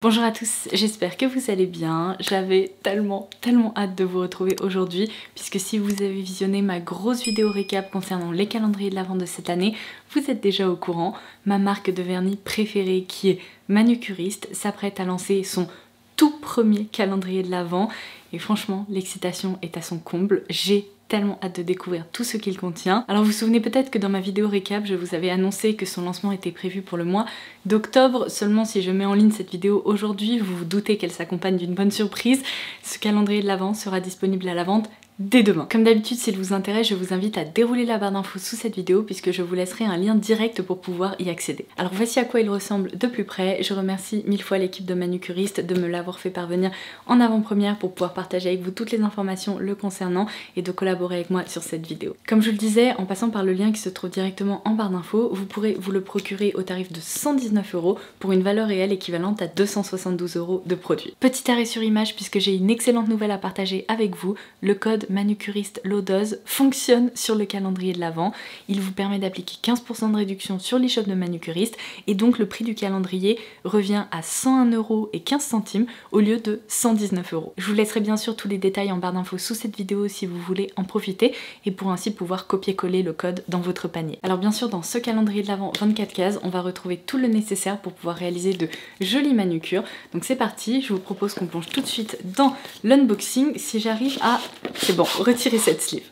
Bonjour à tous, j'espère que vous allez bien. J'avais tellement hâte de vous retrouver aujourd'hui puisque si vous avez visionné ma grosse vidéo récap concernant les calendriers de l'Avent de cette année, vous êtes déjà au courant. Ma marque de vernis préférée qui est Manucuriste s'apprête à lancer son tout premier calendrier de l'Avent et franchement l'excitation est à son comble. J'ai tellement hâte de découvrir tout ce qu'il contient. Alors vous vous souvenez peut-être que dans ma vidéo récap, je vous avais annoncé que son lancement était prévu pour le mois d'octobre. Seulement si je mets en ligne cette vidéo aujourd'hui, vous vous doutez qu'elle s'accompagne d'une bonne surprise. Ce calendrier de l'Avent sera disponible à la vente dès demain. Comme d'habitude, s'il vous intéresse, je vous invite à dérouler la barre d'infos sous cette vidéo puisque je vous laisserai un lien direct pour pouvoir y accéder. Alors voici à quoi il ressemble de plus près. Je remercie mille fois l'équipe de Manucuriste de me l'avoir fait parvenir en avant-première pour pouvoir partager avec vous toutes les informations le concernant et de collaborer avec moi sur cette vidéo. Comme je vous le disais, en passant par le lien qui se trouve directement en barre d'infos, vous pourrez vous le procurer au tarif de 119 € pour une valeur réelle équivalente à 272 € de produit. Petit arrêt sur image puisque j'ai une excellente nouvelle à partager avec vous. Le code Manucuriste low dose fonctionne sur le calendrier de l'Avent. Il vous permet d'appliquer 15% de réduction sur l'e-shop de Manucuriste et donc le prix du calendrier revient à 101,15 € au lieu de 119 €. Je vous laisserai bien sûr tous les détails en barre d'infos sous cette vidéo si vous voulez en profiter et pour ainsi pouvoir copier-coller le code dans votre panier. Alors bien sûr dans ce calendrier de l'Avent 24 cases, on va retrouver tout le nécessaire pour pouvoir réaliser de jolies manucures. Donc c'est parti, je vous propose qu'on plonge tout de suite dans l'unboxing si j'arrive à... C'est bon, retirer cette sleeve.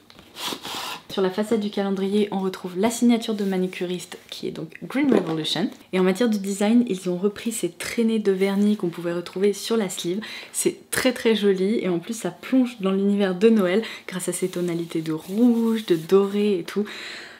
Sur la façade du calendrier, on retrouve la signature de Manucuriste qui est donc Green Revolution. Et en matière de design, ils ont repris ces traînées de vernis qu'on pouvait retrouver sur la sleeve. C'est très joli et en plus ça plonge dans l'univers de Noël grâce à ces tonalités de rouge, de doré et tout.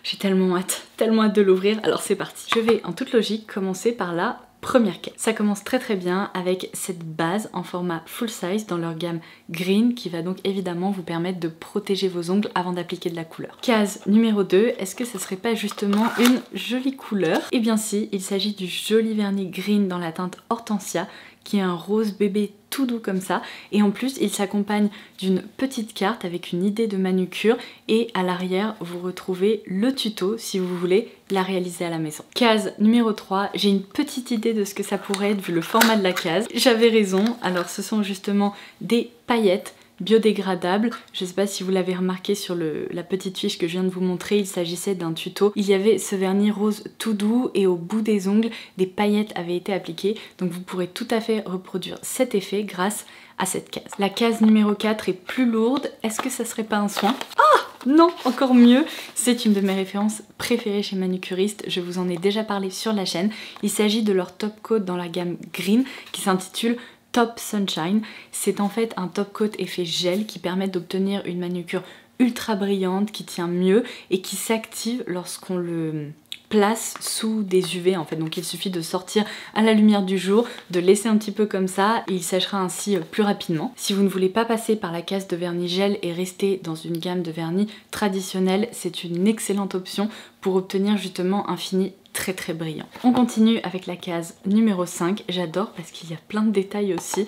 J'ai tellement hâte de l'ouvrir. Alors c'est parti. Je vais en toute logique commencer par la première case. Ça commence très bien avec cette base en format full size dans leur gamme green qui va donc évidemment vous permettre de protéger vos ongles avant d'appliquer de la couleur. Case numéro 2, est-ce que ce serait pas justement une jolie couleur? Eh bien si, il s'agit du joli vernis green dans la teinte Hortensia qui est un rose bébé tout doux comme ça et en plus il s'accompagne d'une petite carte avec une idée de manucure et à l'arrière vous retrouvez le tuto si vous voulez la réaliser à la maison. Case numéro 3, j'ai une petite idée de ce que ça pourrait être vu le format de la case. J'avais raison, alors ce sont justement des paillettes biodégradable. Je ne sais pas si vous l'avez remarqué sur la petite fiche que je viens de vous montrer, il s'agissait d'un tuto. Il y avait ce vernis rose tout doux et au bout des ongles, des paillettes avaient été appliquées. Donc vous pourrez tout à fait reproduire cet effet grâce à cette case. La case numéro 4 est plus lourde. Est-ce que ça serait pas un soin? Ah non, encore mieux. C'est une de mes références préférées chez Manucuriste. Je vous en ai déjà parlé sur la chaîne. Il s'agit de leur top coat dans la gamme Green qui s'intitule Top Sunshine. C'est en fait un top coat effet gel qui permet d'obtenir une manucure ultra brillante, qui tient mieux et qui s'active lorsqu'on le place sous des UV en fait. Donc il suffit de sortir à la lumière du jour, de laisser un petit peu comme ça et il séchera ainsi plus rapidement. Si vous ne voulez pas passer par la case de vernis gel et rester dans une gamme de vernis traditionnelle, c'est une excellente option pour obtenir justement un fini très brillant. On continue avec la case numéro 5. J'adore parce qu'il y a plein de détails aussi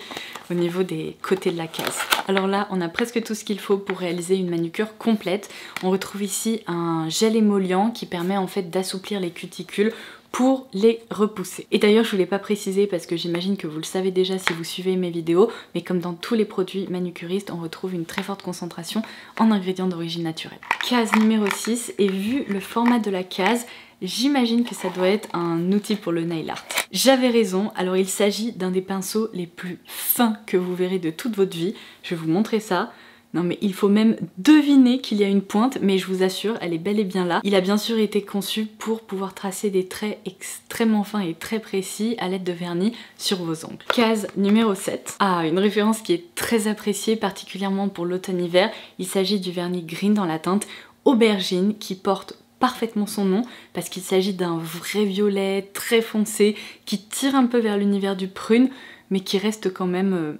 au niveau des côtés de la case. Alors là, on a presque tout ce qu'il faut pour réaliser une manucure complète. On retrouve ici un gel émollient qui permet en fait d'assouplir les cuticules pour les repousser. Et d'ailleurs je ne voulais pas préciser parce que j'imagine que vous le savez déjà si vous suivez mes vidéos, mais comme dans tous les produits Manucuriste, on retrouve une très forte concentration en ingrédients d'origine naturelle. Case numéro 6, et vu le format de la case, j'imagine que ça doit être un outil pour le nail art. J'avais raison, alors il s'agit d'un des pinceaux les plus fins que vous verrez de toute votre vie. Je vais vous montrer ça. Non mais il faut même deviner qu'il y a une pointe, mais je vous assure, elle est bel et bien là. Il a bien sûr été conçu pour pouvoir tracer des traits extrêmement fins et très précis à l'aide de vernis sur vos ongles. Case numéro 7. Ah, une référence qui est très appréciée, particulièrement pour l'automne-hiver. Il s'agit du vernis green dans la teinte Aubergine qui porte parfaitement son nom parce qu'il s'agit d'un vrai violet très foncé qui tire un peu vers l'univers du prune mais qui reste quand même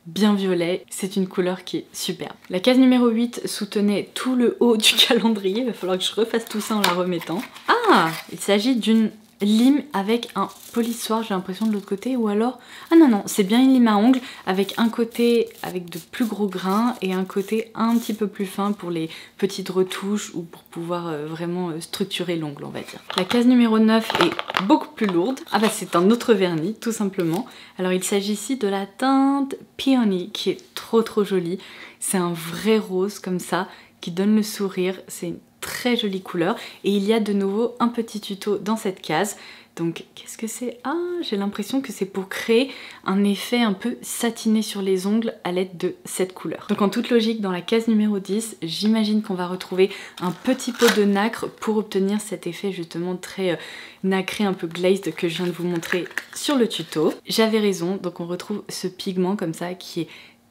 bien violet. C'est une couleur qui est superbe. La case numéro 8 soutenait tout le haut du calendrier. Il va falloir que je refasse tout ça en la remettant. Ah, il s'agit d'une lime avec un polissoir, j'ai l'impression, de l'autre côté, ou alors... Ah non, non, c'est bien une lime à ongles avec un côté avec de plus gros grains et un côté un petit peu plus fin pour les petites retouches ou pour pouvoir vraiment structurer l'ongle, on va dire. La case numéro 9 est beaucoup plus lourde. Ah bah c'est un autre vernis, tout simplement. Alors il s'agit ici de la teinte Peony, qui est trop jolie. C'est un vrai rose comme ça, qui donne le sourire. C'est une très jolie couleur. Et il y a de nouveau un petit tuto dans cette case. Donc qu'est-ce que c'est? Ah, j'ai l'impression que c'est pour créer un effet un peu satiné sur les ongles à l'aide de cette couleur. Donc en toute logique, dans la case numéro 10, j'imagine qu'on va retrouver un petit pot de nacre pour obtenir cet effet justement très nacré, un peu glazed que je viens de vous montrer sur le tuto. J'avais raison, donc on retrouve ce pigment comme ça qui est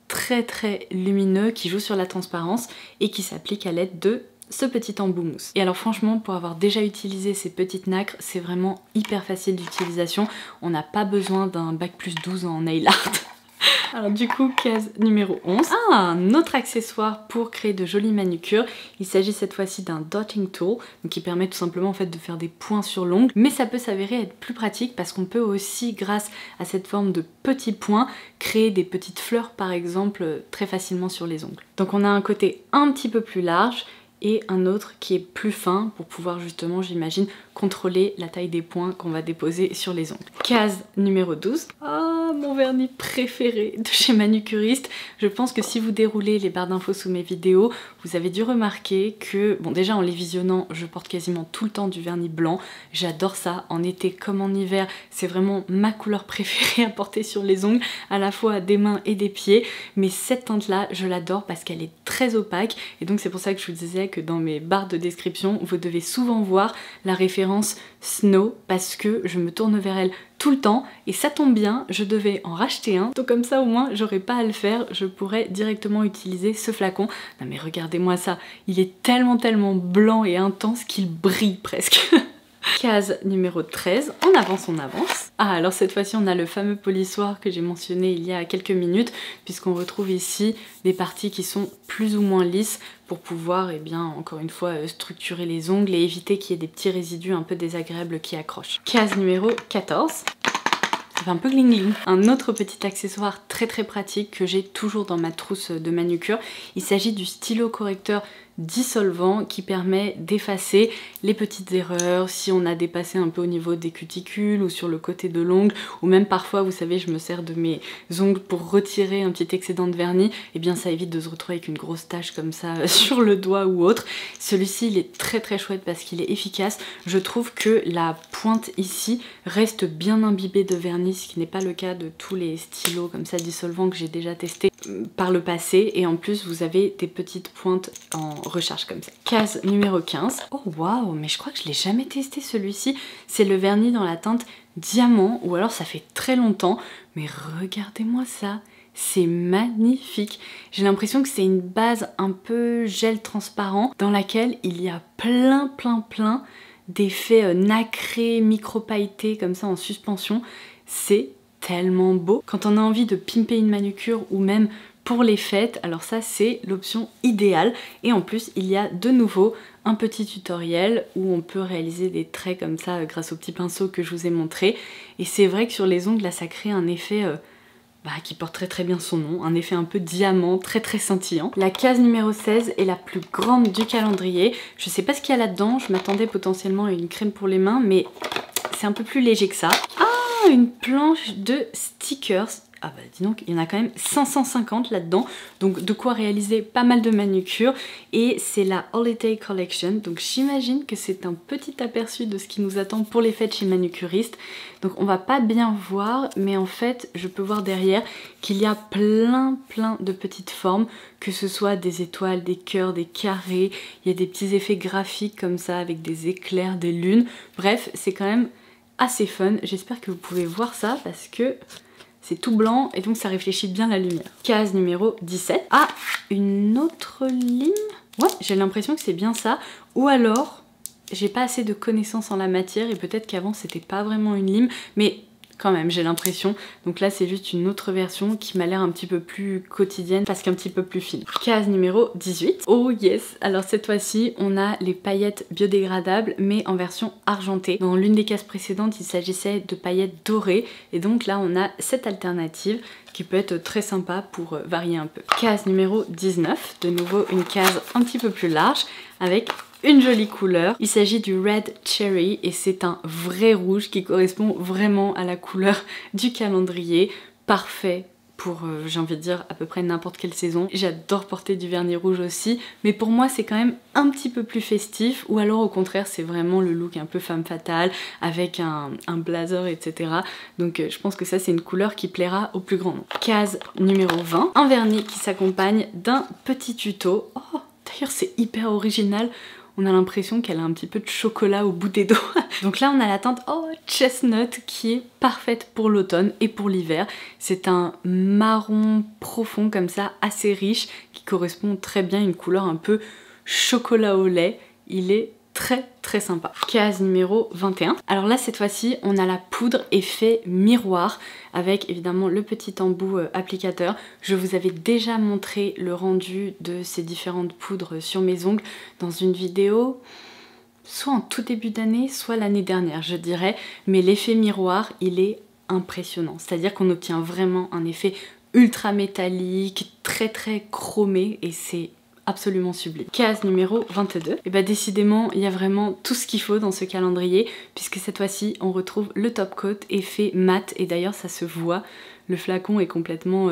très lumineux, qui joue sur la transparence et qui s'applique à l'aide de ce petit embout mousse. Et alors franchement, pour avoir déjà utilisé ces petites nacres, c'est vraiment hyper facile d'utilisation. On n'a pas besoin d'un bac plus 12 en nail art. Alors du coup, case numéro 11. Ah, un autre accessoire pour créer de jolies manucures. Il s'agit cette fois-ci d'un dotting tool, qui permet tout simplement en fait de faire des points sur l'ongle. Mais ça peut s'avérer être plus pratique parce qu'on peut aussi, grâce à cette forme de petits points, créer des petites fleurs par exemple très facilement sur les ongles. Donc on a un côté un petit peu plus large et un autre qui est plus fin pour pouvoir justement, j'imagine, contrôler la taille des points qu'on va déposer sur les ongles. Case numéro 12. Ah, mon vernis préféré de chez Manucuriste. Je pense que si vous déroulez les barres d'infos sous mes vidéos, vous avez dû remarquer que, bon déjà en les visionnant, je porte quasiment tout le temps du vernis blanc. J'adore ça, en été comme en hiver, c'est vraiment ma couleur préférée à porter sur les ongles, à la fois des mains et des pieds. Mais cette teinte-là, je l'adore parce qu'elle est très opaque et donc c'est pour ça que je vous disais que dans mes barres de description, vous devez souvent voir la référence Snow parce que je me tourne vers elle tout le temps et ça tombe bien, je devais en racheter un, donc comme ça au moins j'aurais pas à le faire, je pourrais directement utiliser ce flacon. Non mais regardez-moi ça, il est tellement blanc et intense qu'il brille presque. Case numéro 13, on avance. Ah alors cette fois-ci on a le fameux polissoir que j'ai mentionné il y a quelques minutes puisqu'on retrouve ici des parties qui sont plus ou moins lisses pour pouvoir, encore une fois, structurer les ongles et éviter qu'il y ait des petits résidus un peu désagréables qui accrochent. Case numéro 14. Ça fait un peu gling gling. Un autre petit accessoire très pratique que j'ai toujours dans ma trousse de manucure. Il s'agit du stylo correcteur dissolvant qui permet d'effacer les petites erreurs si on a dépassé un peu au niveau des cuticules ou sur le côté de l'ongle, ou même parfois vous savez je me sers de mes ongles pour retirer un petit excédent de vernis, et bien ça évite de se retrouver avec une grosse tache comme ça sur le doigt ou autre. Celui-ci il est très chouette parce qu'il est efficace. Je trouve que la pointe ici reste bien imbibée de vernis, ce qui n'est pas le cas de tous les stylos comme ça dissolvants que j'ai déjà testé par le passé, et en plus vous avez des petites pointes en recharge comme ça. Case numéro 15. Oh waouh, mais je crois que je l'ai jamais testé celui-ci. C'est le vernis dans la teinte diamant, ou alors ça fait très longtemps, mais regardez-moi ça. C'est magnifique. J'ai l'impression que c'est une base un peu gel transparent dans laquelle il y a plein d'effets nacrés, micro-pailletés comme ça en suspension. C'est tellement beau. Quand on a envie de pimper une manucure ou même pour les fêtes, alors ça c'est l'option idéale. Et en plus il y a de nouveau un petit tutoriel où on peut réaliser des traits comme ça grâce au petit pinceau que je vous ai montré. Et c'est vrai que sur les ongles là ça crée un effet qui porte très bien son nom, un effet un peu diamant, très scintillant. La case numéro 16 est la plus grande du calendrier. Je sais pas ce qu'il y a là-dedans, je m'attendais potentiellement à une crème pour les mains, mais c'est un peu plus léger que ça. Ah, une planche de stickers. Ah bah dis donc, il y en a quand même 550 là-dedans, donc de quoi réaliser pas mal de manucures, et c'est la Holiday Collection, donc j'imagine que c'est un petit aperçu de ce qui nous attend pour les fêtes chez Manucuriste. Donc on va pas bien voir, mais en fait je peux voir derrière qu'il y a plein de petites formes, que ce soit des étoiles, des cœurs, des carrés, il y a des petits effets graphiques comme ça avec des éclairs, des lunes, bref c'est quand même assez fun. J'espère que vous pouvez voir ça parce que c'est tout blanc et donc ça réfléchit bien la lumière. Case numéro 17. Ah, une autre lime. Ouais, j'ai l'impression que c'est bien ça. Ou alors, j'ai pas assez de connaissances en la matière et peut-être qu'avant c'était pas vraiment une lime. Mais quand même, j'ai l'impression. Donc là c'est juste une autre version qui m'a l'air un petit peu plus quotidienne parce qu'un petit peu plus fine. Case numéro 18. Oh yes. Alors cette fois-ci on a les paillettes biodégradables mais en version argentée. Dans l'une des cases précédentes il s'agissait de paillettes dorées et donc là on a cette alternative qui peut être très sympa pour varier un peu. Case numéro 19. De nouveau une case un petit peu plus large avec une jolie couleur. Il s'agit du Red Cherry et c'est un vrai rouge qui correspond vraiment à la couleur du calendrier. Parfait pour, j'ai envie de dire, à peu près n'importe quelle saison. J'adore porter du vernis rouge aussi, mais pour moi c'est quand même un petit peu plus festif, ou alors au contraire c'est vraiment le look un peu femme fatale avec un blazer, etc. Donc je pense que ça c'est une couleur qui plaira au plus grand nombre. Case numéro 20, un vernis qui s'accompagne d'un petit tuto. Oh, d'ailleurs c'est hyper original. On a l'impression qu'elle a un petit peu de chocolat au bout des doigts. Donc là on a la teinte chestnut qui est parfaite pour l'automne et pour l'hiver. C'est un marron profond comme ça, assez riche, qui correspond très bien à une couleur un peu chocolat au lait. Il est très sympa. Case numéro 21. Alors là cette fois-ci on a la poudre effet miroir avec évidemment le petit embout applicateur. Je vous avais déjà montré le rendu de ces différentes poudres sur mes ongles dans une vidéo soit en tout début d'année, soit l'année dernière je dirais, mais l'effet miroir il est impressionnant. C'est-à-dire qu'on obtient vraiment un effet ultra métallique, très chromé et c'est absolument sublime. Case numéro 22. Et bah décidément il y a vraiment tout ce qu'il faut dans ce calendrier puisque cette fois-ci on retrouve le top coat effet mat et d'ailleurs ça se voit, le flacon est complètement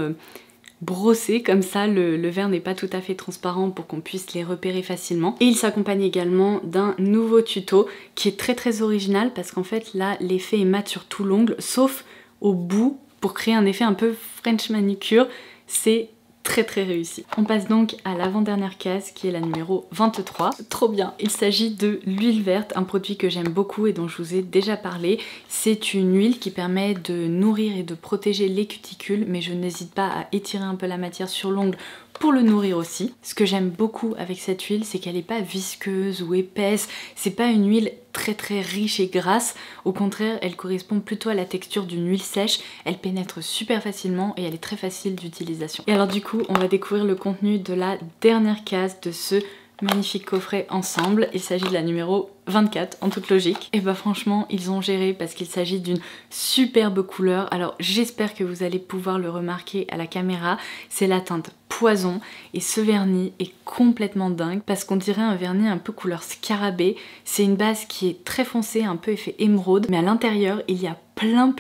brossé comme ça, le verre n'est pas tout à fait transparent pour qu'on puisse les repérer facilement. Et il s'accompagne également d'un nouveau tuto qui est très original parce qu'en fait là l'effet est mat sur tout l'ongle sauf au bout pour créer un effet un peu French manicure. C'est très réussi. On passe donc à l'avant-dernière case qui est la numéro 23. Trop bien, il s'agit de l'huile verte, un produit que j'aime beaucoup et dont je vous ai déjà parlé. C'est une huile qui permet de nourrir et de protéger les cuticules, mais je n'hésite pas à étirer un peu la matière sur l'ongle pour le nourrir aussi. Ce que j'aime beaucoup avec cette huile, c'est qu'elle n'est pas visqueuse ou épaisse, c'est pas une huile très riche et grasse, au contraire elle correspond plutôt à la texture d'une huile sèche, elle pénètre super facilement et elle est très facile d'utilisation. Et alors du coup on va découvrir le contenu de la dernière case de ce magnifique coffret ensemble. Il s'agit de la numéro 24 en toute logique. Et bah franchement ils ont géré parce qu'il s'agit d'une superbe couleur. Alors j'espère que vous allez pouvoir le remarquer à la caméra, c'est la teinte poison et ce vernis est complètement dingue parce qu'on dirait un vernis un peu couleur scarabée. C'est une base qui est très foncée, un peu effet émeraude, mais à l'intérieur il y a plein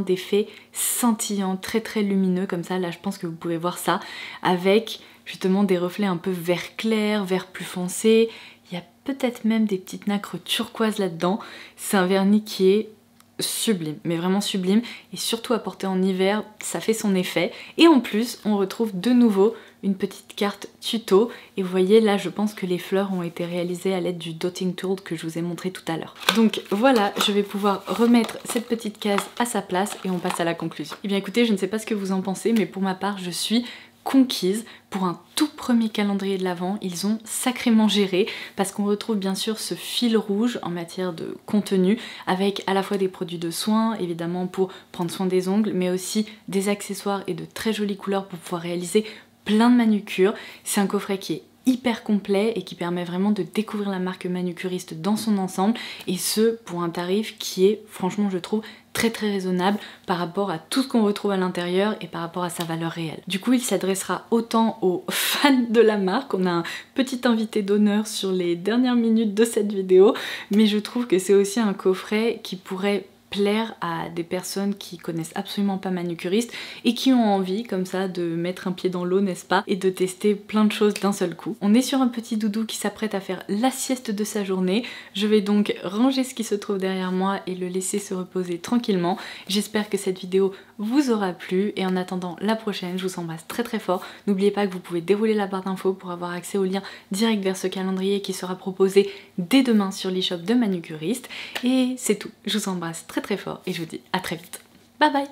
d'effets scintillants, très lumineux comme ça. Là je pense que vous pouvez voir ça avec justement des reflets un peu vert clair, vert plus foncé. Il y a peut-être même des petites nacres turquoises là-dedans. C'est un vernis qui est sublime, mais vraiment sublime, et surtout à porter en hiver, ça fait son effet. Et en plus, on retrouve de nouveau une petite carte tuto, et vous voyez là, je pense que les fleurs ont été réalisées à l'aide du dotting tool que je vous ai montré tout à l'heure. Donc voilà, je vais pouvoir remettre cette petite case à sa place et on passe à la conclusion. Et bien écoutez, je ne sais pas ce que vous en pensez, mais pour ma part, je suis conquise. Pour un tout premier calendrier de l'Avent, ils ont sacrément géré parce qu'on retrouve bien sûr ce fil rouge en matière de contenu avec à la fois des produits de soins évidemment pour prendre soin des ongles, mais aussi des accessoires et de très jolies couleurs pour pouvoir réaliser plein de manucures. C'est un coffret qui est hyper complet et qui permet vraiment de découvrir la marque manucuriste dans son ensemble, et ce pour un tarif qui est franchement je trouve très raisonnable par rapport à tout ce qu'on retrouve à l'intérieur et par rapport à sa valeur réelle. Du coup il s'adressera autant aux fans de la marque, on a un petit invité d'honneur sur les dernières minutes de cette vidéo, mais je trouve que c'est aussi un coffret qui pourrait plaire à des personnes qui connaissent absolument pas manucuriste et qui ont envie comme ça de mettre un pied dans l'eau, n'est-ce pas, et de tester plein de choses d'un seul coup. On est sur un petit doudou qui s'apprête à faire la sieste de sa journée. Je vais donc ranger ce qui se trouve derrière moi et le laisser se reposer tranquillement. J'espère que cette vidéo vous aura plu et en attendant la prochaine, je vous embrasse très fort. N'oubliez pas que vous pouvez dérouler la barre d'infos pour avoir accès au lien direct vers ce calendrier qui sera proposé dès demain sur l'e-shop de Manucuriste. Et c'est tout, je vous embrasse très fort et je vous dis à très vite. Bye bye!